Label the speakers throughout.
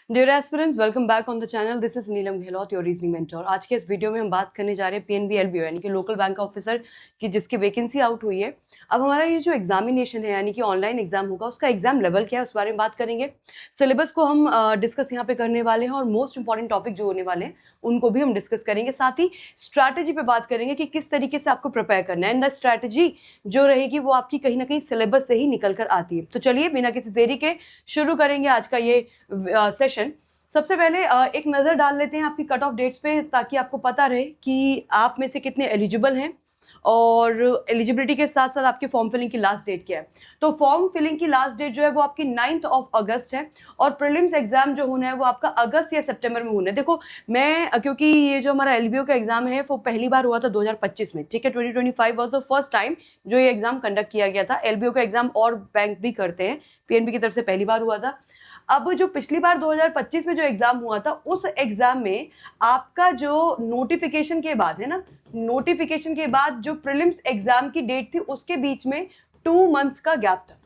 Speaker 1: Dear aspirants, welcome back on the channel. This is Neelam Gahlot, your reasoning mentor. आज के इस video में हम बात करने जा रहे हैं पीएनबी एलबीओ यानी कि लोकल बैंक ऑफिसर की, जिसकी वैकेंसी आउट हुई है। अब हमारा ये जो एग्जामिनेशन है यानी कि ऑनलाइन एग्जाम होगा, उसका एग्जाम लेवल क्या है उस बारे में बात करेंगे। सिलेबस को हम डिस्कस यहाँ पे करने वाले हैं और मोस्ट इंपॉर्टेंट टॉपिक जो होने वाले हैं उनको भी हम डिस्कस करेंगे। साथ ही स्ट्रैटेजी पे बात करेंगे कि किस तरीके से आपको प्रिपेयर करना है, एंड द स्ट्रैटेजी जो रहेगी वो आपकी कहीं ना कहीं सिलेबस से ही निकल कर आती है। तो चलिए बिना किसी देरी के शुरू करेंगे आज का ये सेशन। सबसे पहले एक नज़र डाल लेते हैं आपकी कट ऑफ डेट्स पे, ताकि आपको पता रहे कि आप में से कितने एलिजिबल हैं और एलिजिबिलिटी के साथ साथ आपके फॉर्म फिलिंग की लास्ट डेट क्या है। तो फॉर्म फिलिंग की लास्ट डेट जो है वो आपकी 9 अगस्त है और प्रीलिम्स एग्जाम जो होना है वो आपका अगस्त या सितंबर में होना है। देखो मैं, क्योंकि ये जो हमारा एलबीओ का एग्जाम है वो पहली बार हुआ था 2025 में, ठीक है। 2025 वाज द फर्स्ट टाइम जो ये एग्जाम कंडक्ट किया गया था। एलबीओ का एग्जाम और बैंक भी करते हैं, पीएनबी की तरफ से पहली बार हुआ था। अब जो पिछली बार 2025 में जो एग्जाम हुआ था, उस एग्जाम में आपका जो नोटिफिकेशन के बाद है ना, नोटिफिकेशन के बाद जो प्रीलिम्स एग्जाम की डेट थी उसके बीच में 2 मंथ्स का गैप था,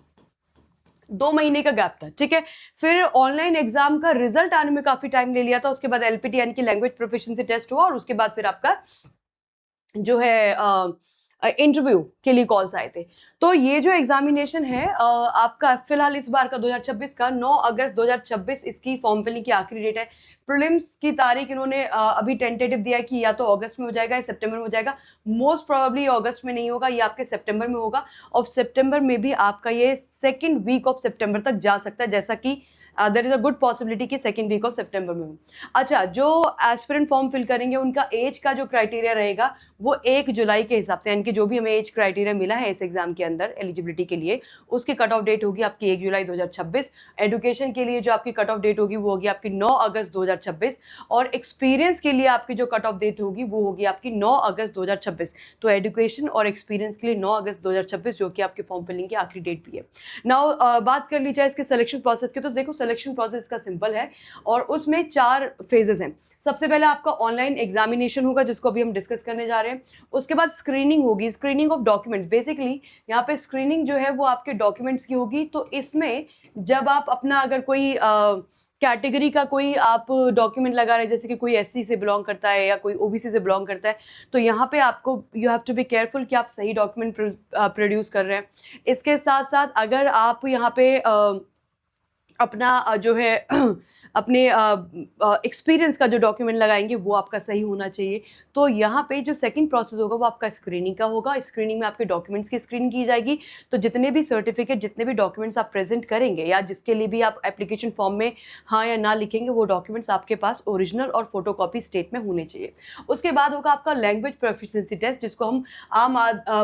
Speaker 1: 2 महीने का गैप था, ठीक है। फिर ऑनलाइन एग्जाम का रिजल्ट आने में काफी टाइम ले लिया था। उसके बाद एलपीटी यानी कि लैंग्वेज प्रोफिशिएंसी टेस्ट हुआ और उसके बाद फिर आपका जो है इंटरव्यू के लिए कॉल्स आए थे। तो ये जो एग्जामिनेशन है आपका फिलहाल इस बार का 2026 का 9 अगस्त 2026 इसकी फॉर्म फिलिंग की आखिरी डेट है। प्रीलिम्स की तारीख इन्होंने अभी टेंटेटिव दिया है कि या तो अगस्त में हो जाएगा या सितंबर में हो जाएगा। मोस्ट प्रोबेबली अगस्त में नहीं होगा, ये आपके सितंबर में होगा और सितंबर में भी आपका ये सेकेंड वीक ऑफ सितंबर तक जा सकता है, जैसा कि there is a good possibility कि सेकेंड वीक ऑफ सितंबर में हो। अच्छा, जो एस्पिरेंट फॉर्म फिल करेंगे उनका एज का जो क्राइटेरिया रहेगा वो 1 जुलाई के हिसाब से, यानी कि जो भी हमें एज क्राइटेरिया मिला है इस एग्जाम के अंदर एलिजिबिलिटी के लिए, उसकी कट ऑफ डेट होगी आपकी 1 जुलाई 2026। एजुकेशन के लिए जो आपकी कट ऑफ डेट होगी वो होगी आपकी 9 अगस्त 2026 और एक्सपीरियंस के लिए आपकी जो कट ऑफ डेट होगी वो होगी आपकी 9 अगस्त 2026। तो एजुकेशन और एक्सपीरियंस के लिए 9 अगस्त 2026 जो कि आपके फॉर्म फिलिंग की आखिरी डेट भी है। नाउ बात कर ली जाए इसके सिलेक्शन प्रोसेस की, तो देखो सिलेक्शन प्रोसेस का सिंपल है और उसमें 4 फेजेस हैं। सबसे पहले आपका ऑनलाइन एग्जामिनेशन होगा जिसको अभी हम डिस्कस करने जा रहे हैं। उसके बाद स्क्रीनिंग होगी, स्क्रीनिंग ऑफ डॉक्यूमेंट। बेसिकली यहाँ पे स्क्रीनिंग जो है वो आपके डॉक्यूमेंट्स की होगी। तो इसमें जब आप अपना अगर कोई कैटेगरी का कोई आप डॉक्यूमेंट लगा रहे हैं, जैसे कि कोई एससी से बिलोंग करता है या कोई ओबीसी से बिलोंग करता है, तो यहाँ पे आपको you have to be careful कि आप सही डॉक्यूमेंट प्रोड्यूस कर रहे हैं। इसके साथ साथ अगर आप यहाँ पे अपना जो है अपने एक्सपीरियंस का जो डॉक्यूमेंट लगाएंगे वो आपका सही होना चाहिए। तो यहाँ पे जो सेकंड प्रोसेस होगा वो आपका स्क्रीनिंग का होगा। स्क्रीनिंग में आपके डॉक्यूमेंट्स की स्क्रीनिंग की जाएगी। तो जितने भी सर्टिफिकेट, जितने भी डॉक्यूमेंट्स आप प्रेजेंट करेंगे या जिसके लिए भी आप एप्लीकेशन फॉर्म में हाँ या ना लिखेंगे, वो डॉक्यूमेंट्स आपके पास ओरिजिनल और फोटोकॉपी स्टेट में होने चाहिए। उसके बाद होगा आपका लैंग्वेज प्रोफिशिएंसी टेस्ट, जिसको हम आम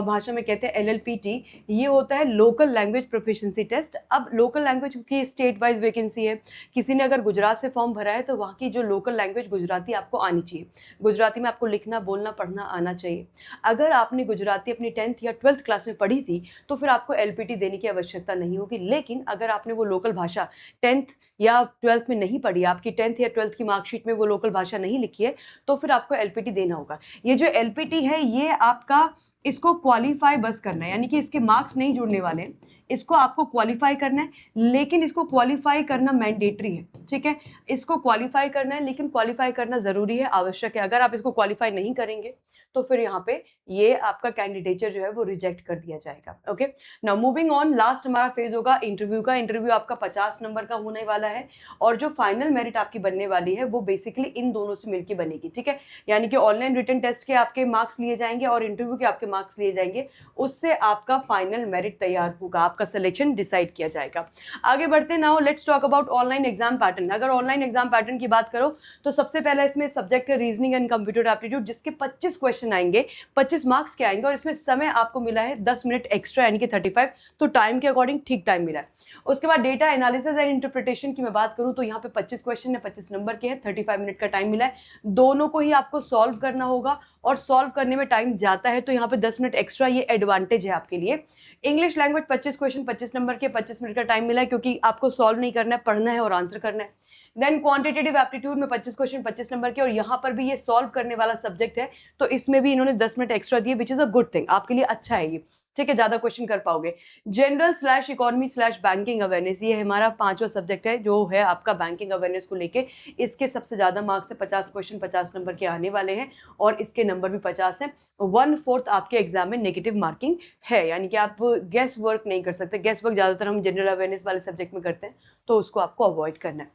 Speaker 1: भाषा में कहते हैं LLPT। ये होता है लोकल लैंग्वेज प्रोफिशिएंसी टेस्ट। अब लोकल लैंग्वेज की स्टेट वाइज वैकेंसी है, किसी ने अगर गुजरात से फॉर्म भरा है तो वहाँ की जो लोकल लैंग्वेज गुजराती आपको आनी चाहिए। गुजराती में आपको लिखना, बोलना, पढ़ना आना चाहिए। अगर आपने गुजराती अपनी 10th या 12th क्लास में पढ़ी थी तो फिर आपको LPT देने की आवश्यकता नहीं होगी। लेकिन अगर आपने वो लोकल भाषा 10th या 12th में नहीं पढ़ी, आपकी 10th या 12th की मार्कशीट में वो लोकल भाषा नहीं लिखी है, तो फिर आपको LPT देना होगा। ये जो LPT है ये आपका, इसको क्वालिफाई बस करना है, यानी कि इसके मार्क्स नहीं जुड़ने वाले हैं, इसको आपको क्वालिफाई करना है। लेकिन इसको क्वालिफाई करना मैंडेटरी है, ठीक है। इसको क्वालिफाई करना है लेकिन क्वालिफाई करना जरूरी है, आवश्यक है। अगर आप इसको क्वालिफाई नहीं करेंगे तो फिर यहाँ पे ये आपका कैंडिडेचर जो है वो रिजेक्ट कर दिया जाएगा। Okay, now moving on, last हमारा फेज होगा इंटरव्यू का। इंटरव्यू आपका 50 नंबर का होने वाला है और जो फाइनल मेरिट आपकी बनने वाली है वो बेसिकली इन दोनों से मिलकर बनेगी, ठीक है। यानी कि ऑनलाइन रिटन टेस्ट के आपके मार्क्स लिए जाएंगे और इंटरव्यू के आपके मार्क्स लिए जाएंगे, उससे आपका फाइनल मेरिट तैयार होगा, आपका सिलेक्शन डिसाइड किया जाएगा। आगे बढ़ते now let's talk about online exam pattern. अगर ऑनलाइन एग्जाम पैटर्न की बात करो तो सबसे पहला इसमें सब्जेक्ट है रीजनिंग एंड कंप्यूटर एप्टीट्यूड, जिसके 25 क्वेश्चन आएंगे, 25 मार्क्स के आएंगे और इसमें समय आपको मिला है 10 मिनट एक्स्ट्रा यानी कि 35। तो टाइम के अकॉर्डिंग ठीक टाइम मिला है। उसके बाद डेटा एनालिसिस एंड इंटरप्रिटेशन की मैं बात करूं तो यहाँ पे 25 क्वेश्चन है, 25 नंबर के हैं, 35 मिनट का टाइम मिला है। दोनों को ही आपको सॉल्व करना होगा और सॉल्व करने में टाइम जाता है तो यहाँ पे 10 मिनट एक्स्ट्रा, ये एडवांटेज है आपके लिए। इंग्लिश लैंग्वेज 25 क्वेश्चन, 25 नंबर के, 25 मिनट का टाइम मिला है क्योंकि आपको सॉल्व नहीं करना है, पढ़ना है और आंसर करना है। देन क्वांटिटेटिव एप्टीट्यूड में 25 क्वेश्चन, 25 नंबर के और यहाँ पर भी ये सॉल्व करने वाला सब्जेक्ट है तो इसमें भी इन्होंने 10 मिनट एक्स्ट्रा दिए, which is a good thing, आपके लिए अच्छा है ये। ठीक है, ज्यादा क्वेश्चन कर पाओगे। General slash economy slash banking awareness, ये हमारा 5वां सब्जेक्ट है जो है आपका बैंकिंग अवेयरनेस को लेके। इसके सबसे ज्यादा मार्क्स है, 50 क्वेश्चन 50 नंबर के आने वाले हैं और इसके नंबर भी 50 हैं। 1/4 आपके एग्जाम में नेगेटिव मार्किंग है, यानी कि आप गेस वर्क नहीं कर सकते। गेस वर्क ज्यादातर हम जनरल अवेयरनेस वाले सब्जेक्ट में करते हैं, तो उसको आपको अवॉइड करना है।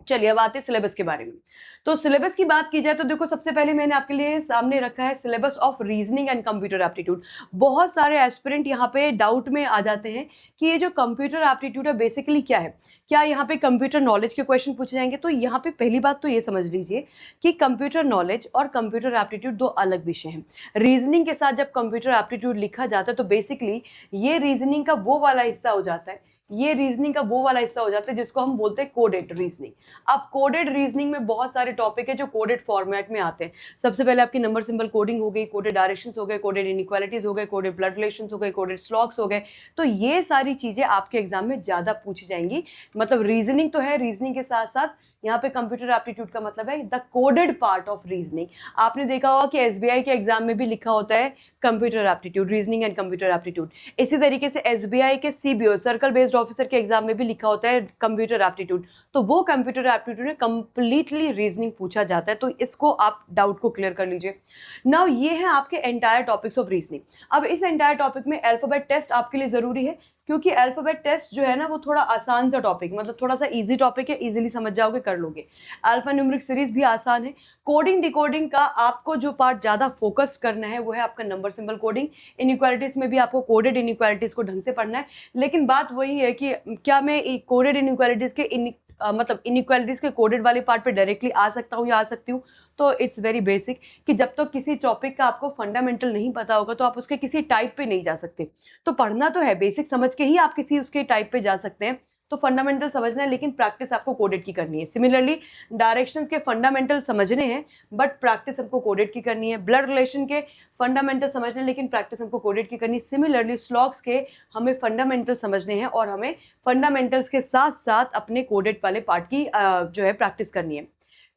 Speaker 1: चलिए अब आते हैं सिलेबस के बारे में। तो सिलेबस की बात की जाए तो देखो, सबसे पहले मैंने आपके लिए सामने रखा है syllabus of reasoning and computer aptitude. बहुत सारे एस्पिरेंट यहाँ पे डाउट में आ जाते हैं कि ये जो कंप्यूटर एप्टीट्यूड है बेसिकली क्या है, क्या यहाँ पे कंप्यूटर नॉलेज के क्वेश्चन पूछे जाएंगे। तो यहाँ पे पहली बात तो ये समझ लीजिए कि कंप्यूटर नॉलेज और कंप्यूटर एप्टीट्यूड दो अलग विषय हैं। रीजनिंग के साथ जब कंप्यूटर एप्टीट्यूड लिखा जाता है तो बेसिकली ये रीजनिंग का वो वाला हिस्सा हो जाता है, ये रीजनिंग का वो वाला हिस्सा हो जाता है जिसको हम बोलते हैं कोडेड रीजनिंग। अब कोडेड रीजनिंग में बहुत सारे टॉपिक है जो कोडेड फॉर्मेट में आते हैं। सबसे पहले आपकी नंबर सिंबल कोडिंग हो गई, कोडेड डायरेक्शंस हो गए, कोडेड इनइक्वालिटीज हो गए, कोडेड ब्लड रिलेशंस हो गए, कोडेड स्लॉग्स हो गए। तो ये सारी चीजें आपके एग्जाम में ज्यादा पूछी जाएंगी। मतलब रीजनिंग तो है, रीजनिंग के साथ साथ यहाँ पे कंप्यूटर एप्टीट्यूड का मतलब है the coded part of reasoning. आपने देखा होगा कि एसबीआई के एग्जाम में भी लिखा होता है computer aptitude, reasoning and computer aptitude. इसी तरीके से एसबीआई के सीबीओ सर्कल बेस्ड ऑफिसर के एग्जाम में भी लिखा होता है कंप्यूटर एप्टीट्यूड। तो वो कंप्यूटर एप्टीट्यूड में कंप्लीटली रीजनिंग पूछा जाता है, तो इसको आप डाउट को क्लियर कर लीजिए। नाउ ये है आपके एंटायर टॉपिक्स ऑफ रीजनिंग। अब इस एंटायर टॉपिक में अल्फाबेट टेस्ट आपके लिए जरूरी है, क्योंकि अल्फाबेट टेस्ट जो है ना वो थोड़ा आसान सा टॉपिक, मतलब थोड़ा सा इजी टॉपिक है, इजीली समझ जाओगे, कर लोगे। अल्फा न्यूमेरिक सीरीज भी आसान है। कोडिंग डिकोडिंग का आपको जो पार्ट ज्यादा फोकस करना है वो है आपका नंबर सिंबल कोडिंग। इनइक्वालिटीज में भी आपको कोडेड इनइक्वालिटीज को ढंग से पढ़ना है। लेकिन बात वही है कि क्या मैं कोडेड इनइक्वालिटीज के मतलब इनइक्वालिटीज के कोडेड वाले पार्ट पे डायरेक्टली आ सकता हूँ या आ सकती हूँ। तो इट्स वेरी बेसिक कि जब तक किसी टॉपिक का आपको फंडामेंटल नहीं पता होगा तो आप उसके किसी टाइप पे नहीं जा सकते। तो पढ़ना तो है, बेसिक समझ के ही आप किसी उसके टाइप पे जा सकते हैं। तो फंडामेंटल समझना है, लेकिन प्रैक्टिस आपको कोडेड की करनी है। सिमिलरली डायरेक्शंस के फंडामेंटल समझने हैं, बट प्रैक्टिस हमको कोडेड की करनी है। ब्लड रिलेशन के फंडामेंटल समझने हैं, लेकिन प्रैक्टिस हमको कोडेड की करनी है। सिमिलरली स्लॉग्स के हमें फंडामेंटल समझने हैं और हमें फंडामेंटल्स के साथ साथ अपने कोडेड वाले पार्ट की जो है प्रैक्टिस करनी है।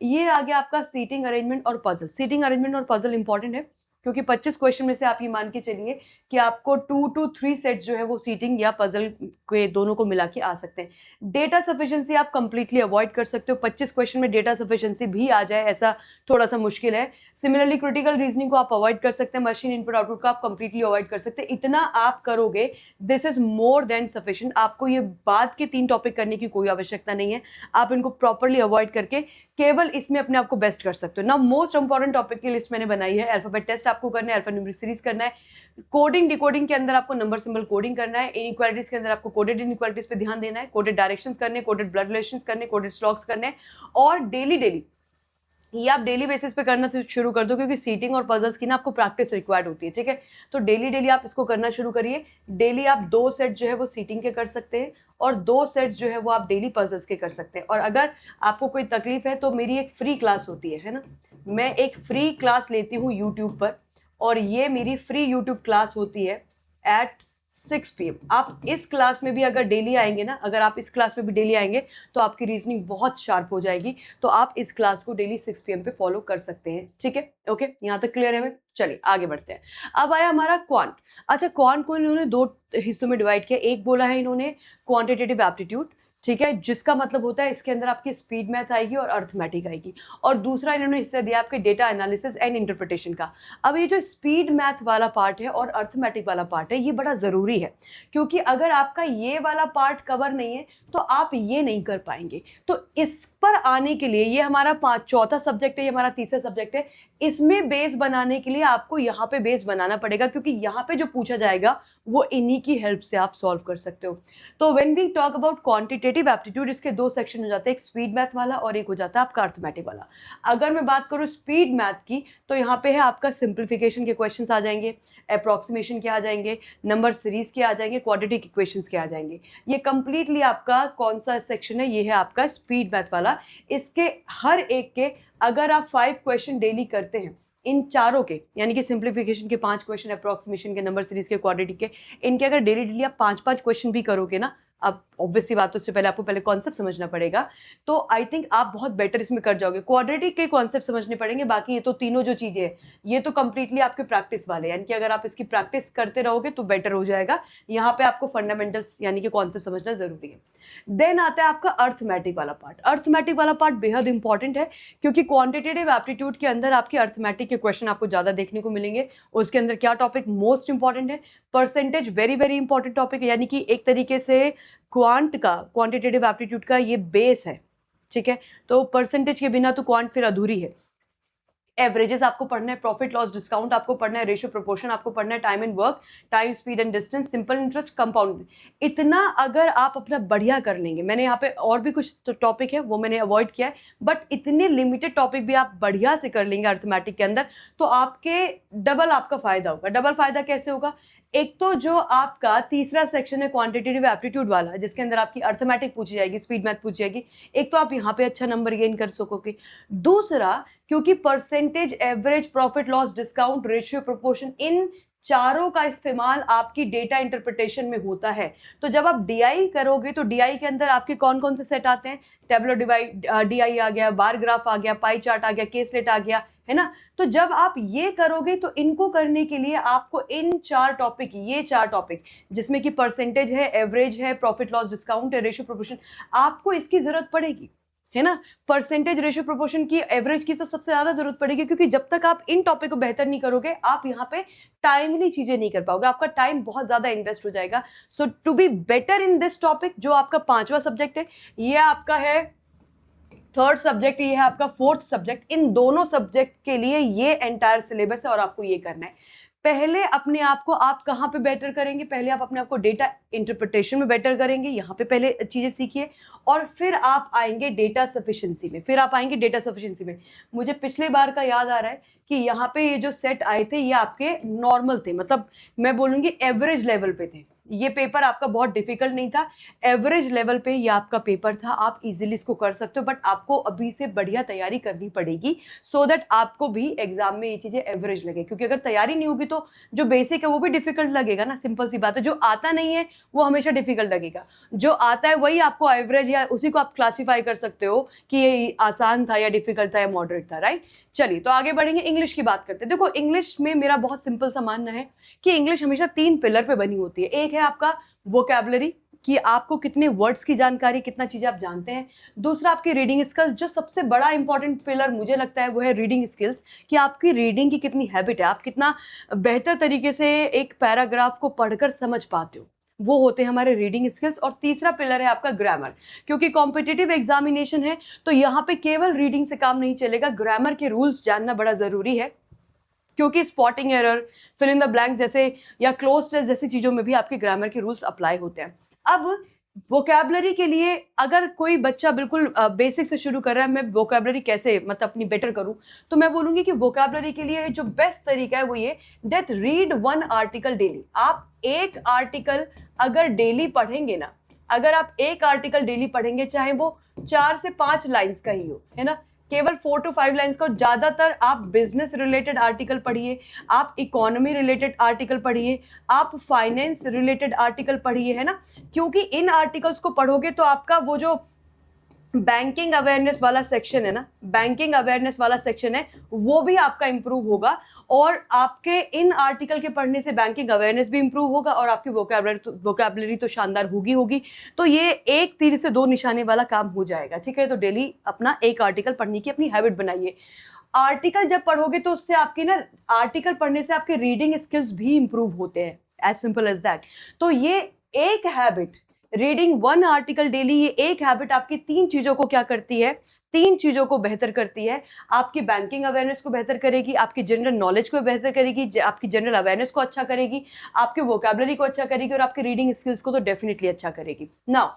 Speaker 1: ये आ गया आपका सीटिंग अरेंजमेंट और पजल। सीटिंग अरेंजमेंट और पजल इंपॉर्टेंट है, क्योंकि 25 क्वेश्चन में से आप ये मान के चलिए कि आपको 2 to 3 सेट जो है वो सीटिंग या पजल के दोनों को मिला के आ सकते हैं। डेटा सफिशिएंसी आप कंप्लीटली अवॉइड कर सकते हो। 25 क्वेश्चन में डेटा सफिशिएंसी भी आ जाए ऐसा थोड़ा सा मुश्किल है। सिमिलरली क्रिटिकल रीजनिंग को आप अवॉइड कर सकते हैं। मशीन इनपुट आउटपुट को आप कंप्लीटली अवॉइड कर सकते हैं। इतना आप करोगे, this is more than sufficient. आपको ये बाद के 3 टॉपिक करने की कोई आवश्यकता नहीं है। आप इनको प्रॉपरली अवॉइड करके केवल इसमें अपने आप को बेस्ट कर सकते हो। ना मोस्ट इंपॉर्टेंट टॉपिक की लिस्ट मैंने बनाई है। अल्फाबेट टेस्ट आपको करना है, अल्फा न्यूमेरिक सीरीज करना है, कोडिंग डिकोडिंग के अंदर आपको नंबर सिंबल कोडिंग करना है, इनइक्वालिटीज के अंदर आपको कोडेड इनइक्वालिटीज पे ध्यान देना है, कोडेड डायरेक्शंस करने, कोडेड ब्लड रिलेशंस करने, कोडेड स्लॉग्स करने, और डेली ये आप डेली बेसिस पे करना शुरू कर दो, क्योंकि सीटिंग और पजल्स की ना आपको प्रैक्टिस रिक्वायर्ड होती है। ठीक है, तो डेली आप इसको करना शुरू करिए। डेली आप 2 सेट जो है वो सीटिंग के कर सकते हैं और 2 सेट जो है वो आप डेली पजल्स के कर सकते हैं। और अगर आपको कोई तकलीफ है तो मेरी एक फ्री क्लास होती है ना, मैं एक फ्री क्लास लेती हूँ यूट्यूब पर, और ये मेरी फ्री यूट्यूब क्लास होती है एट 6 PM। आप इस क्लास में भी अगर डेली आएंगे ना, अगर आप इस क्लास में भी डेली आएंगे तो आपकी रीजनिंग बहुत शार्प हो जाएगी। तो आप इस क्लास को डेली 6 PM पे फॉलो कर सकते हैं। ठीक है, ओके, यहाँ तक क्लियर है हमें। चलिए आगे बढ़ते हैं। अब आया हमारा क्वांट। अच्छा, क्वांट को इन्होंने 2 हिस्सों में डिवाइड किया। एक बोला है इन्होंने क्वांटिटेटिव एप्टीट्यूड, ठीक है, जिसका मतलब होता है इसके अंदर आपकी स्पीड मैथ आएगी और अर्थमेटिक आएगी। और दूसरा इन्होंने हिस्सा दिया आपके डेटा एनालिसिस एंड इंटरप्रिटेशन का। अब ये जो स्पीड मैथ वाला पार्ट है और अर्थमेटिक वाला पार्ट है, ये बड़ा ज़रूरी है, क्योंकि अगर आपका ये वाला पार्ट कवर नहीं है तो आप ये नहीं कर पाएंगे। तो इस पर आने के लिए, ये हमारा चौथा सब्जेक्ट है, ये हमारा तीसरा सब्जेक्ट है, इसमें बेस बनाने के लिए आपको यहाँ पे बेस बनाना पड़ेगा, क्योंकि यहाँ पे जो पूछा जाएगा वो इन्हीं की हेल्प से आप सॉल्व कर सकते हो। तो when we talk about quantitative aptitude, इसके 2 सेक्शन हो जाते हैं, एक स्पीड मैथ वाला और एक हो जाता है आपका अर्थमेटिक वाला। अगर मैं बात करूँ स्पीड मैथ की, तो यहाँ पे है आपका सिंप्लीफिकेशन के क्वेश्चंस आ जाएंगे, अप्रॉक्सीमेशन के आ जाएंगे, नंबर सीरीज के आ जाएंगे, क्वाड्रेटिक इक्वेशंस के आ जाएंगे। ये कंप्लीटली आपका कौन सा सेक्शन है, ये है आपका स्पीड मैथ वाला। इसके हर एक के अगर आप 5 क्वेश्चन डेली करते हैं, इन चारों के, यानी कि सिंप्लीफिकेशन के 5 क्वेश्चन, अप्रॉक्सीमेशन के, नंबर सीरीज के, क्वाड्रेटिक के, इनके अगर डेली आप 5-5 क्वेश्चन भी करोगे ना, अब ऑब्वियसली बात तो उससे पहले आपको पहले कॉन्सेप्ट समझना पड़ेगा, तो आई थिंक आप बहुत बेटर इसमें कर जाओगे। क्वाड्रेटिक के कॉन्सेप्ट समझने पड़ेंगे, बाकी ये तो तीनों जो चीजें हैं ये तो कंप्लीटली आपके प्रैक्टिस वाले, यानी कि अगर आप इसकी प्रैक्टिस करते रहोगे तो बेटर हो जाएगा। यहाँ पे आपको फंडामेंटल्स यानी कि कॉन्सेप्ट समझना जरूरी है। देन आता है आपका अर्थमेटिक वाला पार्ट। अर्थमेटिक वाला पार्ट बेहद इंपॉर्टेंट है, क्योंकि क्वांटिटेटिव एप्टीट्यूड के अंदर आपके अर्थमेटिक के क्वेश्चन आपको ज्यादा देखने को मिलेंगे। उसके अंदर क्या टॉपिक मोस्ट इंपॉर्टेंट है? Percentage very very important topic है, यानी कि एक तरीके से क्वांटिटेटिव एप्टीट्यूड का ये बेस है, ठीक है। तो परसेंटेज के बिना तो क्वांट फिर अधूरी है। एवरेजेस आपको पढ़ना है, प्रॉफिट लॉस डिस्काउंट आपको पढ़ना है, रेशियो प्रोपोर्शन आपको पढ़ना है, time and work, time speed and distance, simple interest, compound. इतना अगर आप अपना बढ़िया कर लेंगे, मैंने यहाँ पे और भी कुछ टॉपिक है वो मैंने अवॉइड किया है, बट इतने लिमिटेड टॉपिक भी आप बढ़िया से कर लेंगे अर्थमेटिक के अंदर, तो आपके डबल आपका फायदा होगा। डबल फायदा कैसे होगा? एक तो जो आपका तीसरा सेक्शन है क्वांटिटेटिव एप्टीट्यूड वाला, जिसके अंदर आपकी अर्थमेटिक पूछी जाएगी, स्पीड मैथ पूछी जाएगी, एक तो आप यहाँ पे अच्छा नंबर गेन कर सकोगे। दूसरा, क्योंकि percentage, average, profit loss discount, ratio proportion, इन चारों का इस्तेमाल आपकी डेटा इंटरप्रिटेशन में होता है। तो जब आप डीआई करोगे तो डीआई के अंदर आपके कौन कौन से सेट आते हैं? टेबलो डीआई आ गया, बार ग्राफ आ गया, पाई चार्ट आ गया, केसलेट आ गया, है ना। तो जब आप ये करोगे तो इनको करने के लिए आपको इन चार टॉपिक, ये चार टॉपिक जिसमें कि परसेंटेज है, एवरेज है, प्रॉफिट लॉस डिस्काउंट है, रेशियो प्रोपोर्शन, आपको इसकी जरूरत पड़ेगी, है ना। परसेंटेज, रेशियो प्रोपोर्शन की, एवरेज की तो सबसे ज्यादा जरूरत पड़ेगी, क्योंकि जब तक आप इन टॉपिक को बेहतर नहीं करोगे आप यहाँ पे टाइमली चीजें नहीं कर पाओगे, आपका टाइम बहुत ज्यादा इन्वेस्ट हो जाएगा। So to be better in this topic, जो आपका पांचवा सब्जेक्ट है, ये आपका है थर्ड सब्जेक्ट, ये है आपका फोर्थ सब्जेक्ट। इन दोनों सब्जेक्ट के लिए ये एंटायर सिलेबस है और आपको ये करना है। पहले अपने आप को आप कहाँ पे बेटर करेंगे? पहले आप अपने आप को डेटा इंटरप्रिटेशन में बेटर करेंगे, यहाँ पे पहले चीजें सीखिए, और फिर आप आएंगे डेटा सफिशिएंसी में। मुझे पिछले बार का याद आ रहा है कि यहाँ पे ये जो सेट आए थे ये आपके नॉर्मल थे, मतलब मैं बोलूंगी एवरेज लेवल पे थे। ये पेपर आपका बहुत डिफिकल्ट नहीं था, एवरेज लेवल पे ये आपका पेपर था, आप इजीली इसको कर सकते हो, बट आपको अभी से बढ़िया तैयारी करनी पड़ेगी, सो दैट आपको भी एग्जाम में ये चीजें एवरेज लगे। क्योंकि अगर तैयारी नहीं होगी तो जो बेसिक है वो भी डिफिकल्ट लगेगा ना, सिंपल सी बात है। जो आता नहीं है वो हमेशा डिफिकल्ट लगेगा, जो आता है वही आपको एवरेज, या उसी को आप क्लासीफाई कर सकते हो कि ये आसान था या डिफिकल्ट था या मॉडरेट था, राइट। चलिए तो आगे बढ़ेंगे, इंग्लिश की बात करते हैं। देखो इंग्लिश में मेरा बहुत सिंपल सा मानना है कि इंग्लिश हमेशा 3 पिलर पे बनी होती है। एक है आपका वोकैबुलरी, कि आपको कितने वर्ड्स की जानकारी, कितना चीजें आप जानते हैं। दूसरा आपकी रीडिंग स्किल्स, जो सबसे बड़ा इंपॉर्टेंट पिलर मुझे लगता है वो है रीडिंग स्किल्स, कि आपकी रीडिंग की कितनी हैबिट है, आप कितना बेहतर तरीके से एक पैराग्राफ को पढ़कर समझ पाते हो, वो होते हैं हमारे रीडिंग स्किल्स। और तीसरा पिलर है आपका ग्रामर, क्योंकि कॉम्पिटिटिव एग्जामिनेशन है तो यहाँ पे केवल रीडिंग से काम नहीं चलेगा, ग्रामर के रूल्स जानना बड़ा जरूरी है, क्योंकि spotting error, fill in the blank जैसे, या क्लोज टेस्ट जैसी चीजों में भी आपके ग्रामर के रूल्स अप्लाई होते हैं। अब वोकैबुलरी के लिए अगर कोई बच्चा बिल्कुल बेसिक से शुरू कर रहा है, मैं वोकैबुलरी कैसे मतलब अपनी बेटर करूं, तो मैं बोलूंगी कि वोकैबुलरी के लिए जो बेस्ट तरीका है वो ये, दैट रीड 1 आर्टिकल डेली। आप एक आर्टिकल अगर डेली पढ़ेंगे ना, अगर आप एक आर्टिकल डेली पढ़ेंगे, चाहे वो 4 से 5 लाइन्स का ही हो, है ना, केवल 4 to 5 लाइन्स का, ज्यादातर आप बिजनेस रिलेटेड आर्टिकल पढ़िए, आप इकोनॉमी रिलेटेड आर्टिकल पढ़िए, आप फाइनेंस रिलेटेड आर्टिकल पढ़िए, है ना। क्योंकि इन आर्टिकल्स को पढ़ोगे तो आपका वो जो बैंकिंग अवेयरनेस वाला सेक्शन है ना, बैंकिंग अवेयरनेस वाला सेक्शन है, वो भी आपका इंप्रूव होगा, और आपके इन आर्टिकल के पढ़ने से बैंकिंग अवेयरनेस भी इंप्रूव होगा, और आपकी वोकैबुलरी तो शानदार होगी। तो ये एक तीर से 2 निशाने वाला काम हो जाएगा, ठीक है। तो डेली अपना एक आर्टिकल पढ़ने की अपनी हैबिट बनाइए। आर्टिकल जब पढ़ोगे तो उससे आपकी ना, आर्टिकल पढ़ने से आपके रीडिंग स्किल्स भी इंप्रूव होते हैं, एज सिंपल एज दैट। तो ये एक हैबिट, रीडिंग 1 आर्टिकल डेली, ये एक हैबिट आपकी 3 चीजों को क्या करती है, 3 चीजों को बेहतर करती है। आपकी बैंकिंग अवेयरनेस को बेहतर करेगी, आपकी जनरल नॉलेज को बेहतर करेगी, आपकी जनरल अवेयरनेस को अच्छा करेगी, आपके वोकैबुलरी को अच्छा करेगी, और आपकी रीडिंग स्किल्स को तो डेफिनेटली अच्छा करेगी। नाउ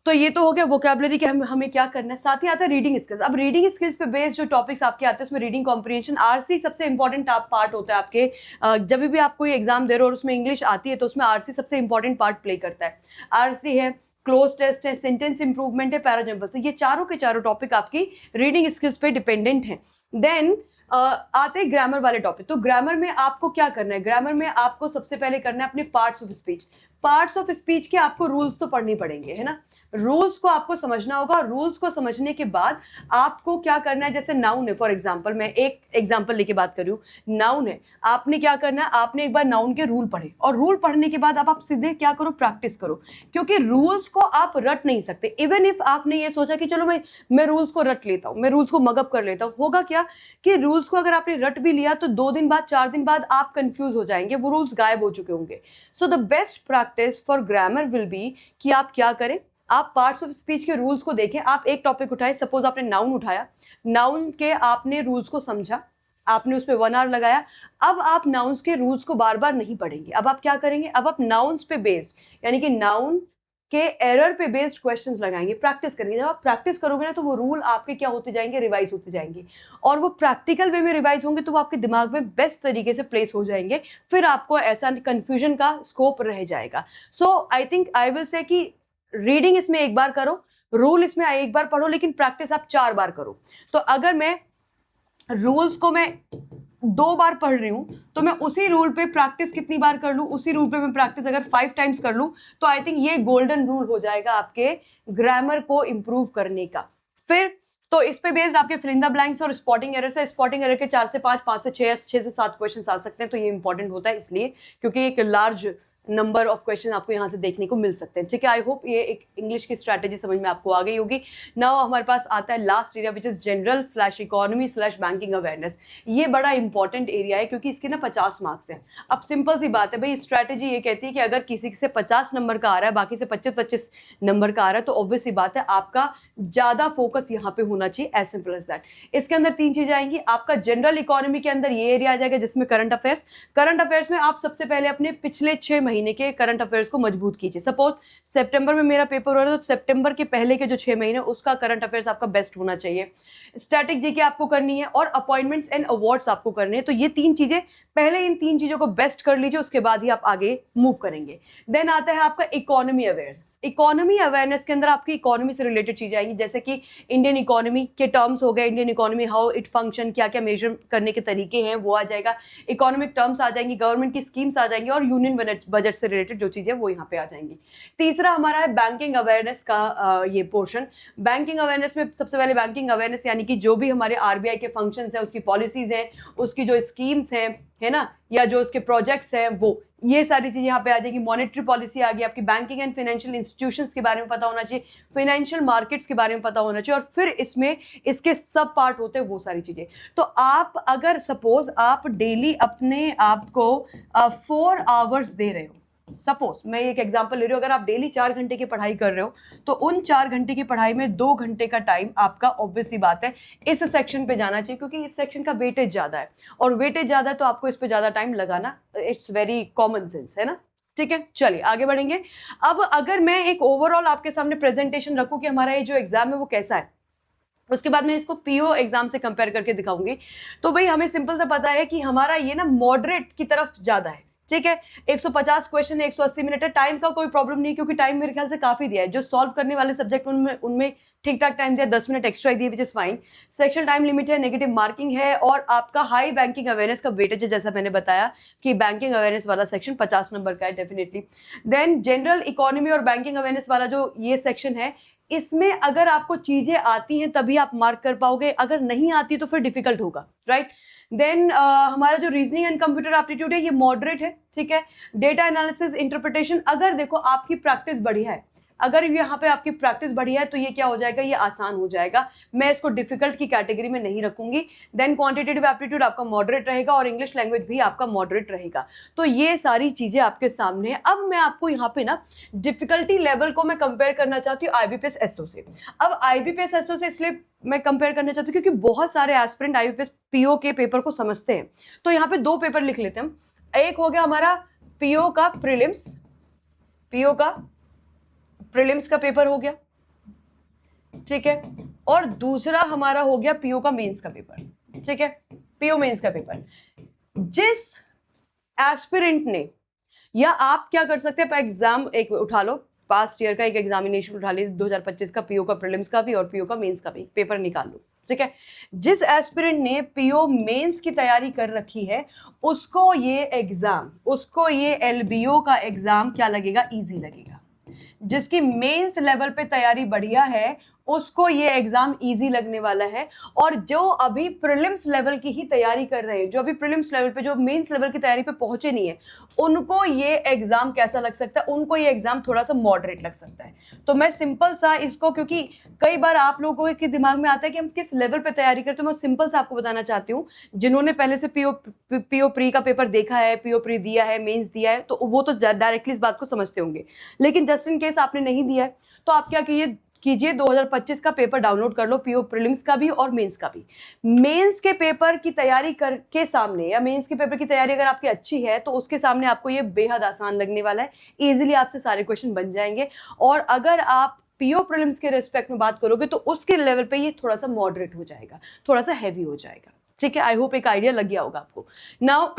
Speaker 1: तो ये तो हो गया वोकैबुलरी के हमें क्या करना है। साथ ही आता है रीडिंग स्किल्स। अब रीडिंग स्किल्स पे बेस्ड जो टॉपिक्स आपके आते हैं उसमें रीडिंग कॉम्प्रिहेंशन, आरसी सबसे इंपॉर्टेंट पार्ट होता है आपके। जब भी आप कोई एग्जाम दे रहे हो और उसमें इंग्लिश आती है तो उसमें आरसी सबसे इंपॉर्टेंट पार्ट प्ले करता है। आरसी है, क्लोज टेस्ट है, सेंटेंस इंप्रूवमेंट है, पैराजम्पल से, ये चारों के चारों टॉपिक आपकी रीडिंग स्किल्स पे डिपेंडेंट हैं। देन आते हैं ग्रामर वाले टॉपिक। तो ग्रामर में आपको क्या करना है? ग्रामर में आपको सबसे पहले करना है अपने parts of speech. Parts of speech के आपको रूल्स तो पढ़ने पड़ेंगे, है ना। रूल्स को आपको समझना होगा। रूल्स को समझने के बाद आपको क्या करना है, जैसे नाउन है फॉर एग्जांपल, मैं एक एग्जांपल लेके बात कर रही हूँ। नाउन है, आपने क्या करना है, आपने एक बार नाउन के रूल पढ़े और रूल पढ़ने के बाद अब आप सीधे क्या करो, प्रैक्टिस करो, क्योंकि रूल्स को आप रट नहीं सकते। इवन इफ आपने ये सोचा कि चलो मैं रूल्स को रट लेता हूँ, मैं रूल्स को मगअप कर लेता हूँ, होगा क्या कि रूल्स को अगर आपने रट भी लिया तो 2 दिन बाद 4 दिन बाद आप कंफ्यूज हो जाएंगे, वो रूल्स गायब हो चुके होंगे। So the best practice for grammar will be कि आप क्या करें, आप पार्ट्स ऑफ स्पीच के रूल्स को देखें। आप एक टॉपिक उठाए, सपोज आपने नाउन उठाया, नाउन के आपने रूल्स को समझा, आपने उस पर 1 आवर लगाया। अब आप नाउन्स के रूल्स को बार बार नहीं पढ़ेंगे। अब आप क्या करेंगे, अब आप नाउन्स पे बेस्ड यानी कि नाउन के एरर पे बेस्ड क्वेश्चंस लगाएंगे, प्रैक्टिस करेंगे। जब आप प्रैक्टिस करोगे ना तो वो रूल आपके क्या होते जाएंगे, रिवाइज होते जाएंगे, और वो प्रैक्टिकल वे में रिवाइज होंगे तो वो आपके दिमाग में बेस्ट तरीके से प्लेस हो जाएंगे। फिर आपको ऐसा कंफ्यूजन का स्कोप रह जाएगा। सो I think I will say कि रीडिंग इसमें एक बार करो, रूल इसमें एक बार पढ़ो, लेकिन प्रैक्टिस आप 4 बार करो। तो अगर मैं रूल्स को मैं 2 बार पढ़ रही हूं तो मैं उसी रूल पे प्रैक्टिस कितनी बार कर लूं, उसी रूल पे मैं प्रैक्टिस अगर 5 टाइम्स कर लूं तो आई थिंक ये गोल्डन रूल हो जाएगा आपके ग्रामर को इंप्रूव करने का। फिर तो इस पे बेस्ड आपके फिल इन द ब्लैंक्स और स्पॉटिंग एरर से, स्पॉटिंग एरर के 4 से 5, 5 से 6, 6 से 7 क्वेश्चन आ सकते हैं। तो ये इंपॉर्टेंट होता है इसलिए क्योंकि एक लार्ज नंबर ऑफ क्वेश्चन आपको यहाँ से देखने को मिल सकते हैं। ठीक है, आई होप ये एक इंग्लिश की स्ट्रैटेजी समझ में आपको आ गई होगी। नाउ हमारे पास आता है last area which is general slash economy slash banking awareness. ये बड़ा इंपॉर्टेंट एरिया है क्योंकि इसके ना 50 मार्क्स हैं। अब सिंपल सी बात है भाई, स्ट्रैटेजी ये कहती है कि अगर किसी से 50 नंबर का आ रहा है, बाकी से 25-25 नंबर का आ रहा है, तो ऑब्वियस सी बात है आपका ज्यादा फोकस यहाँ पे होना चाहिए, एज सिंपल एज दैट। इसके अंदर 3 चीजें आएंगी। आपका जनरल इकोनॉमी के अंदर ये एरिया आ जाएगा जिसमें करंट अफेयर्स। करंट अफेयर्स में आप सबसे पहले अपने पिछले 6 महीने के करंट अफेयर्स को मजबूत कीजिए। सपोज सितंबर में मेरा पेपर हो रहा है तो सितंबर के पहले के जो 6 महीने उसका करंट अफेयर्स आपका बेस्ट होना चाहिए। स्टैटिक जीके आपको करनी है और अपॉइंटमेंट्स एंड अवार्ड्स आपको करने हैं। तो ये 3 चीजें पहले, इन 3 चीजों को बेस्ट कर लीजिए, उसके बाद ही आप आगे मूव करेंगे। देन आता है आपका इकोनॉमी अवेयरनेस। इकोनॉमी अवेयरनेस के अंदर आपकी इकोनॉमी से रिलेटेड चीजें आएंगी, जैसे कि इंडियन इकोनॉमी के टर्म्स हो गए, Indian economy how it function, क्या क्या मेजर करने के तरीके हैं वो आ जाएगा। इकोनॉमिक टर्म्स आ जाएंगी, गवर्नमेंट की स्कीम्स आ जाएंगी और यूनियन बजट से रिलेटेड जो चीजें वो यहाँ पे आ जाएंगी। तीसरा हमारा है बैंकिंग अवेयरनेस का ये पोर्शन। बैंकिंग अवेयरनेस में सबसे पहले बैंकिंग अवेयरनेस यानी कि जो भी हमारे आरबीआई के फंक्शंस हैं, उसकी पॉलिसीज हैं, उसकी जो स्कीम्स हैं, है ना, या जो उसके प्रोजेक्ट्स हैं, वो ये सारी चीजें यहाँ पे आ जाएगी। मॉनेटरी पॉलिसी आ गई आपकी, बैंकिंग एंड फाइनेंशियल इंस्टीट्यूशंस के बारे में पता होना चाहिए, फाइनेंशियल मार्केट्स के बारे में पता होना चाहिए, और फिर इसमें इसके सब पार्ट होते हैं वो सारी चीजें। तो आप अगर सपोज आप डेली अपने आप को 4 आवर्स दे रहे हो, सपोज मैं एक एग्जांपल ले रही हूँ, अगर आप डेली 4 घंटे की पढ़ाई कर रहे हो तो उन 4 घंटे की पढ़ाई में 2 घंटे का टाइम आपका ऑब्वियस सी बात है इस सेक्शन पे जाना चाहिए, क्योंकि इस सेक्शन का वेटेज ज्यादा है, और वेटेज ज्यादा है तो आपको इस पे ज्यादा टाइम लगाना, इट्स वेरी कॉमन सेंस, है ना। ठीक है, चलिए आगे बढ़ेंगे। अब अगर मैं एक ओवरऑल आपके सामने प्रेजेंटेशन रखूं कि हमारा ये जो एग्जाम है वो कैसा है, उसके बाद मैं इसको पीओ एग्जाम से कंपेयर करके दिखाऊंगी। तो भाई हमें सिंपल से पता है कि हमारा ये ना मॉडरेट की तरफ ज्यादा है। ठीक है, 150 क्वेश्चन है, 180 मिनट है, टाइम का कोई प्रॉब्लम नहीं, क्योंकि टाइम मेरे ख्याल से काफी दिया है। जो सॉल्व करने वाले सब्जेक्ट उनमें ठीक ठाक टाइम दिया, 10 मिनट एक्स्ट्रा दिए, which is fine. Section time limit है, नेगेटिव मार्किंग है, और आपका हाई बैंकिंग अवेयरनेस का वेटेज है, जैसा मैंने बताया कि बैंकिंग अवेयरनेस वाला सेक्शन 50 नंबर का है डेफिनेटली। देन जनरल इकोनॉमी और बैंकिंग अवेयरनेस वाला जो ये सेक्शन है, इसमें अगर आपको चीजें आती हैं तभी आप मार्क कर पाओगे, अगर नहीं आती तो फिर डिफिकल्ट होगा, राइट। देन हमारा जो रीजनिंग एंड कंप्यूटर एप्टीट्यूड है ये मॉडरेट है, ठीक है। डेटा एनालिसिस इंटरप्रिटेशन, अगर देखो आपकी प्रैक्टिस बढ़िया है, अगर यहाँ पे आपकी प्रैक्टिस बढ़िया है तो ये क्या हो जाएगा, ये आसान हो जाएगा, मैं इसको डिफिकल्ट की कैटेगरी में नहीं रखूंगी। देन क्वांटिटेटिव एप्टीट्यूड आपका मॉडरेट रहेगा और इंग्लिश लैंग्वेज भी आपका मॉडरेट रहेगा। तो ये सारी चीजें आपके सामने है। अब मैं आपको यहाँ पे ना डिफिकल्टी लेवल को मैं कंपेयर करना चाहती हूँ आईबीपीएस एसओ से। अब आईबीपीएस एसओ से इसलिए मैं कंपेयर करना चाहती हूँ क्योंकि बहुत सारे एस्पिरेंट आईबीपीएस पीओ के पेपर को समझते हैं। तो यहाँ पे 2 पेपर लिख लेते हैं हम। एक हो गया हमारा पीओ का प्रीलिम्स, पीओ का प्रीलिम्स का पेपर हो गया, ठीक है, और दूसरा हमारा हो गया पीओ का मेंस का पेपर, ठीक है, पीओ मेंस का पेपर। जिस एस्पिरेंट ने, या आप क्या कर सकते हैं, एग्जाम एक उठा लो, पास्ट ईयर का एक एग्जामिनेशन उठा लीजिए, 2025 का पीओ का प्रीलिम्स का भी और पीओ का मेंस का भी पेपर निकाल लो, ठीक है। जिस एस्पिरेंट ने पीओ मेंस की तैयारी कर रखी है उसको ये एलबीओ का एग्जाम क्या लगेगा, इजी लगेगा। जिसकी मेंस लेवल पे तैयारी बढ़िया है उसको ये एग्जाम इजी लगने वाला है। और जो अभी प्रीलिम्स लेवल की ही तैयारी कर रहे हैं, जो अभी प्रीलिम्स लेवल पे, जो मेंस लेवल की तैयारी पे पहुंचे नहीं है, उनको ये एग्जाम कैसा लग सकता है, उनको ये एग्जाम थोड़ा सा मॉडरेट लग सकता है। तो मैं सिंपल सा इसको, क्योंकि कई बार आप लोगों के दिमाग में आता है कि हम किस लेवल पे तैयारी करते हैं, तो मैं सिंपल सा आपको बताना चाहती हूँ। जिन्होंने पहले से पीओ प्री का पेपर देखा है, पीओ प्री दिया है, मेंस दिया है, तो वो तो डायरेक्टली इस बात को समझते होंगे। लेकिन जस्ट इन केस आपने नहीं दिया है तो आप क्या कीजिए 2025 का पेपर डाउनलोड कर लो, पीओ प्रीलिम्स का भी और मेंस का भी। मेंस के पेपर की तैयारी करके सामने, या मेंस के पेपर की तैयारी अगर आपकी अच्छी है तो उसके सामने आपको ये बेहद आसान लगने वाला है, इजीली आपसे सारे क्वेश्चन बन जाएंगे। और अगर आप पीओ प्रीलिम्स के रेस्पेक्ट में बात करोगे तो उसके लेवल पे ये थोड़ा सा मॉडरेट हो जाएगा, थोड़ा सा हैवी हो जाएगा, ठीक है। आई होप एक आइडिया लग गया होगा आपको। नाउ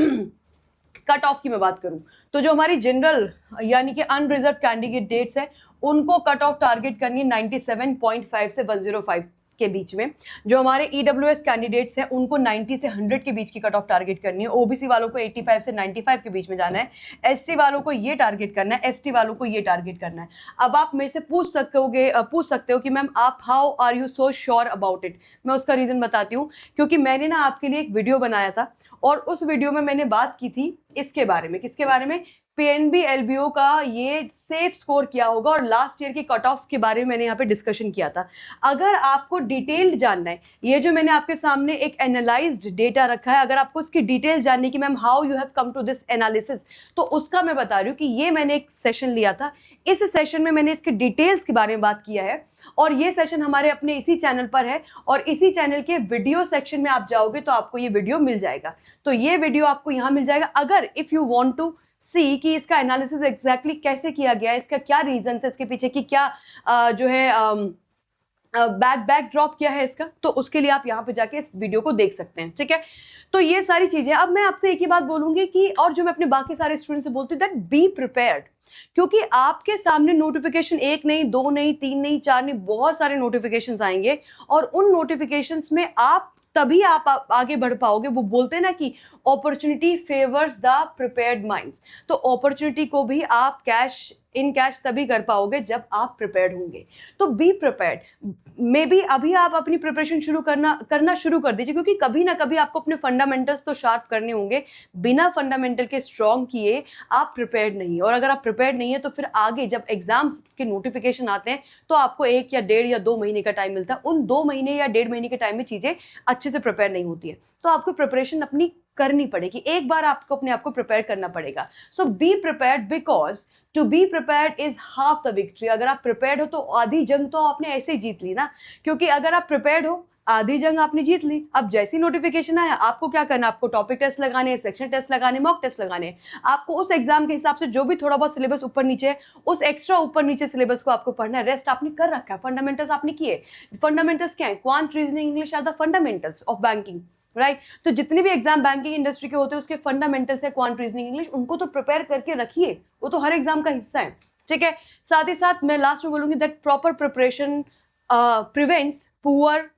Speaker 1: कट ऑफ की मैं बात करूं तो जो हमारी जनरल यानी कि अनरिजर्व कैंडिडेट्स है उनको कट ऑफ टारगेट करनी है 97.5 से 105 के बीच में। जो हमारे ईडब्ल्यूएस कैंडिडेट्स हैं उनको 90 से 100 के बीच की कट ऑफ टारगेट करनी है। ओबीसी वालों को 85 से 95 के बीच में जाना है। एससी वालों को ये टारगेट करना है, एसटी वालों को ये टारगेट करना है। अब आप मेरे से पूछ सकते हो कि मैम आप how are you so sure about it. मैं उसका रीजन बताती हूँ, क्योंकि मैंने ना आपके लिए एक वीडियो बनाया था और उस वीडियो में मैंने बात की थी इसके बारे में, किसके बारे में, पीएनबी एलबीओ का ये सेफ स्कोर किया होगा और लास्ट ईयर की कट ऑफ के बारे में मैंने यहाँ पे डिस्कशन किया था। अगर आपको डिटेल्ड जानना है, ये जो मैंने आपके सामने एक एनालाइज्ड डेटा रखा है, अगर आपको उसकी डिटेल जाननी कि ma'am how you have come to this analysis, तो उसका मैं बता रही हूँ कि ये मैंने एक सेशन लिया था। इस सेशन में मैंने इसके डिटेल्स के बारे में बात किया है और ये सेशन हमारे अपने इसी चैनल पर है और इसी चैनल के वीडियो सेक्शन में आप जाओगे तो आपको ये वीडियो मिल जाएगा। तो ये वीडियो आपको यहाँ मिल जाएगा। अगर इफ यू वांट टू सी कि इसका एनालिसिस एग्जैक्टली कैसे किया गया है, इसका क्या रीजन है, इसके पीछे की क्या जो है बैक ड्रॉप किया है इसका, तो उसके लिए आप यहाँ पे जाके इस वीडियो को देख सकते हैं, ठीक है। तो ये सारी चीजें। अब मैं आपसे एक ही बात बोलूंगी कि, और जो मैं अपने बाकी सारे स्टूडेंट से बोलती हूँ, दैट बी प्रिपेयर्ड। क्योंकि आपके सामने नोटिफिकेशन एक नहीं, दो नहीं, तीन नहीं, चार नहीं, बहुत सारे नोटिफिकेशंस आएंगे और उन नोटिफिकेशंस में आप तभी आप आगे बढ़ पाओगे। वो बोलते हैं ना कि opportunity favours the prepared minds. तो अपॉर्चुनिटी को भी आप इन कैश तभी कर पाओगे जब आप प्रिपेयर्ड होंगे। तो बी प्रिपेयर्ड। मे बी अभी आप अपनी प्रिपरेशन करना शुरू कर दीजिए, क्योंकि कभी ना कभी आपको अपने फंडामेंटल्स तो शार्प करने होंगे। बिना फंडामेंटल के स्ट्रॉन्ग किए आप प्रिपेयर्ड नहीं है, और अगर आप प्रिपेयर्ड नहीं है तो फिर आगे जब एग्जाम्स के नोटिफिकेशन आते हैं तो आपको 1 या 1.5 या 2 महीने का टाइम मिलता है। उन 2 महीने या 1.5 महीने के टाइम में चीजें अच्छे से प्रिपेयर नहीं होती है, तो आपको प्रिपरेशन अपनी करनी पड़ेगी। एक बार आपको अपने आप को प्रिपेयर करना पड़ेगा। So be prepared, because to be prepared is half the victory. अगर आप प्रिपेयर्ड हो तो आधी जंग तो आपने ऐसे ही जीत ली ना, क्योंकि अगर आप प्रिपेयर्ड हो आधी जंग आपने जीत ली। अब जैसी नोटिफिकेशन आया आपको क्या करना, आपको टॉपिक टेस्ट लगाने, सेक्शन टेस्ट लगाने, मॉक टेस्ट लगाने। आपको उस एग्जाम के हिसाब से जो भी थोड़ा बहुत सिलेबस ऊपर नीचे है, उस एक्स्ट्रा ऊपर नीचे सिलेबस को आपको पढ़ना है। रेस्ट आपने कर रखा है, फंडामेंटल्स आपने किए। फंडामेंटल्स क्या है? Quant, reasoning, English are the fundamentals of banking, right. तो जितने भी एग्जाम बैंकिंग इंडस्ट्री के होते हैं उसके फंडामेंटल्स है क्वांट, रीजनिंग, इंग्लिश, उनको तो प्रिपेयर करके रखिए, वो तो हर एग्जाम का हिस्सा है, ठीक है। साथ ही साथ मैं लास्ट में बोलूंगी that proper preparation prevents poor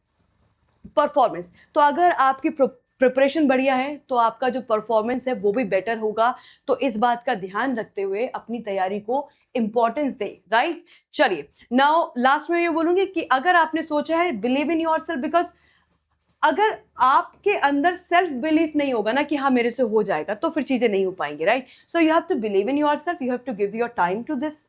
Speaker 1: performance. तो अगर आपकी प्रिपरेशन बढ़िया है तो आपका जो परफॉर्मेंस है वो भी बेटर होगा। तो इस बात का ध्यान रखते हुए अपनी तैयारी को इंपॉर्टेंस दे, राइट। चलिए नाउ लास्ट में ये बोलूंगी कि अगर आपने सोचा है बिलीव इन योरसेल्फ, बिकॉज अगर आपके अंदर सेल्फ बिलीफ नहीं होगा ना कि हाँ मेरे से हो जाएगा, तो फिर चीजें नहीं हो पाएंगी, right. So you have to believe in yourself, you have to give your time to this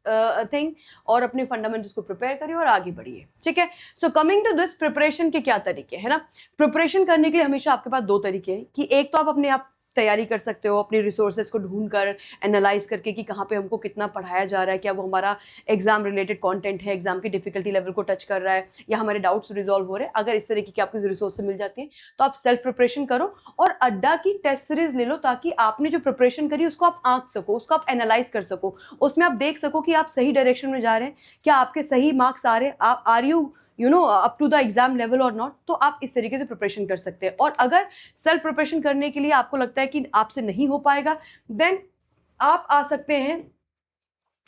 Speaker 1: thing और अपने फंडामेंटल्स को प्रिपेयर करिए और आगे बढ़िए, ठीक है। So coming to this preparation के क्या तरीके है ना। प्रिपरेशन करने के लिए हमेशा आपके पास 2 तरीके हैं कि एक तो आप अपने आप तैयारी कर सकते हो अपनी रिसोर्सेज को ढूंढ कर, एनालाइज करके कि कहाँ पे हमको कितना पढ़ाया जा रहा है, क्या वो हमारा एग्जाम रिलेटेड कंटेंट है, एग्जाम की डिफिकल्टी लेवल को टच कर रहा है, या हमारे डाउट्स रिजॉल्व हो रहे हैं। अगर इस तरीके की आपकी रिसोर्सेज मिल जाती है तो आप सेल्फ प्रिपरेशन करो और अड्डा की टेस्ट सीरीज ले लो, ताकि आपने जो प्रिपरेशन करी उसको आप आंक सको, उसको आप एनालाइज कर सको, उसमें आप देख सको कि आप सही डायरेक्शन में जा रहे हैं, क्या आपके सही मार्क्स आ रहे हैं, आप are you know up to the exam level और नॉट। तो आप इस तरीके से प्रिपरेशन कर सकते हैं। और अगर सेल्फ प्रिपरेशन करने के लिए आपको लगता है कि आपसे नहीं हो पाएगा, देन आप आ सकते हैं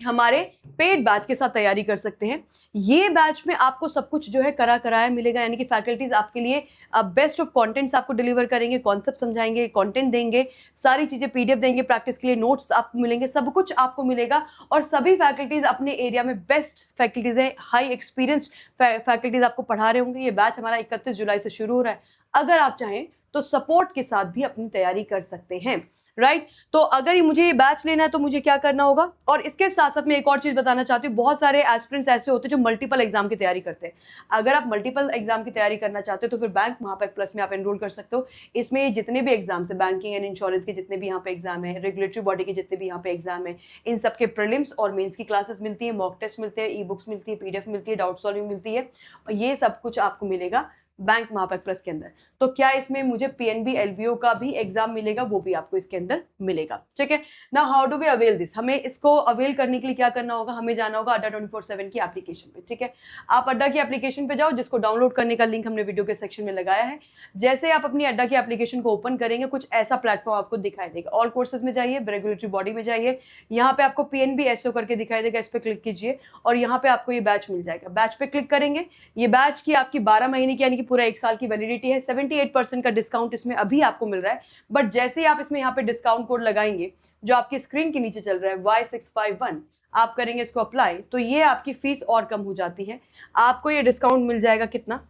Speaker 1: हमारे पेड बैच के साथ तैयारी कर सकते हैं। ये बैच में आपको सब कुछ जो है कराया मिलेगा, यानी कि फैकल्टीज आपके लिए बेस्ट ऑफ कंटेंट्स आपको डिलीवर करेंगे, कॉन्सेप्ट समझाएंगे, कंटेंट देंगे, सारी चीजें पीडीएफ देंगे, प्रैक्टिस के लिए नोट्स आपको मिलेंगे, सब कुछ आपको मिलेगा। और सभी फैकल्टीज अपने एरिया में बेस्ट फैकल्टीज हैं, हाई एक्सपीरियंस्ड फैकल्टीज आपको पढ़ा रहे होंगे। ये बैच हमारा 31 जुलाई से शुरू हो रहा है। अगर आप चाहें तो सपोर्ट के साथ भी अपनी तैयारी कर सकते हैं, राइट। तो अगर मुझे ये बैच लेना है तो मुझे क्या करना होगा? और इसके साथ साथ मैं एक और चीज बताना चाहती हूँ, बहुत सारे एस्पिरेंट्स ऐसे होते हैं जो मल्टीपल एग्जाम की तैयारी करते हैं। अगर आप मल्टीपल एग्जाम की तैयारी करना चाहते हो तो फिर बैंक महापैक प्लस में आप एनरोल कर सकते हो। इसमें ये जितने भी एग्जाम्स है, बैंकिंग एंड इंश्योरेंस के जितने भी यहाँ पे एग्जाम है, रेगुलेटरी बॉडी के जितने भी यहाँ पे एग्जाम है, इन सबके प्रीलिम्स और मेंस की क्लासेस मिलती है, मॉक टेस्ट मिलते हैं, ई बुक्स मिलती है, पीडीएफ मिलती है, डाउट सॉल्विंग मिलती है, और ये सब कुछ आपको मिलेगा बैंक महापैक प्लस के अंदर। तो क्या इसमें मुझे पीएनबी एलबीओ का भी एग्जाम मिलेगा? वो भी आपको इसके अंदर मिलेगा, ठीक है ना। How do we avail this? हमें इसको अवेल करने के लिए क्या करना होगा? हमें जाना होगा अड्डा 24/7 की एप्लीकेशन पे, ठीक है। आप अड्डा की एप्लीकेशन पे जाओ, जिसको डाउनलोड करने का लिंक हमने वीडियो के सेक्शन में लगाया है। जैसे आप अपनी अड्डा की एप्लीकेशन को ओपन करेंगे, कुछ ऐसा प्लेटफॉर्म आपको दिखाई देगा। ऑल कोर्सेज में जाइए, रेगुलेटरी बॉडी में जाइए, यहाँ पे आपको पीएनबी एसओ करके दिखाई देगा, इस पर क्लिक कीजिए और यहाँ पे आपको ये बैच मिल जाएगा। बैच पे क्लिक करेंगे, ये बैच की आपकी 12 महीने की यानी कि पूरा 1 साल की वैलिडिटी है। 78% का डिस्काउंट इसमें अभी आपको मिल रहा है। बट जैसे ही आप इसमें यहाँ पे डिस्काउंट कोड लगाएंगे, जो आपकी स्क्रीन के नीचे चल रहा है Y651, आप करेंगे इसको अप्लाई, तो ये आपकी फीस और कम हो जाती है। आपको ये डिस्काउंट मिल जाएगा कितना?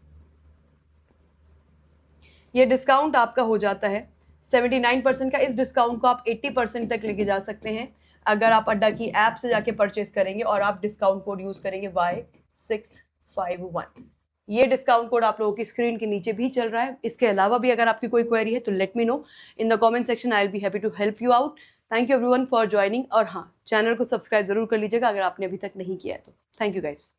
Speaker 1: ये डिस्काउंट आपका हो जाता है 79% का। इस डिस्काउंट को आप 80% तक लेके जा सकते हैं अगर आप अड्डा की ऐप से जाके परचेस करेंगे और आप डिस्काउंट कोड यूज करेंगे Y651। ये डिस्काउंट कोड आप लोगों की स्क्रीन के नीचे भी चल रहा है। इसके अलावा भी अगर आपकी कोई क्वेरी है तो let me know in the comment section, I will be happy to help you out. Thank you everyone for joining. और हाँ, चैनल को सब्सक्राइब जरूर कर लीजिएगा अगर आपने अभी तक नहीं किया है तो। Thank you guys.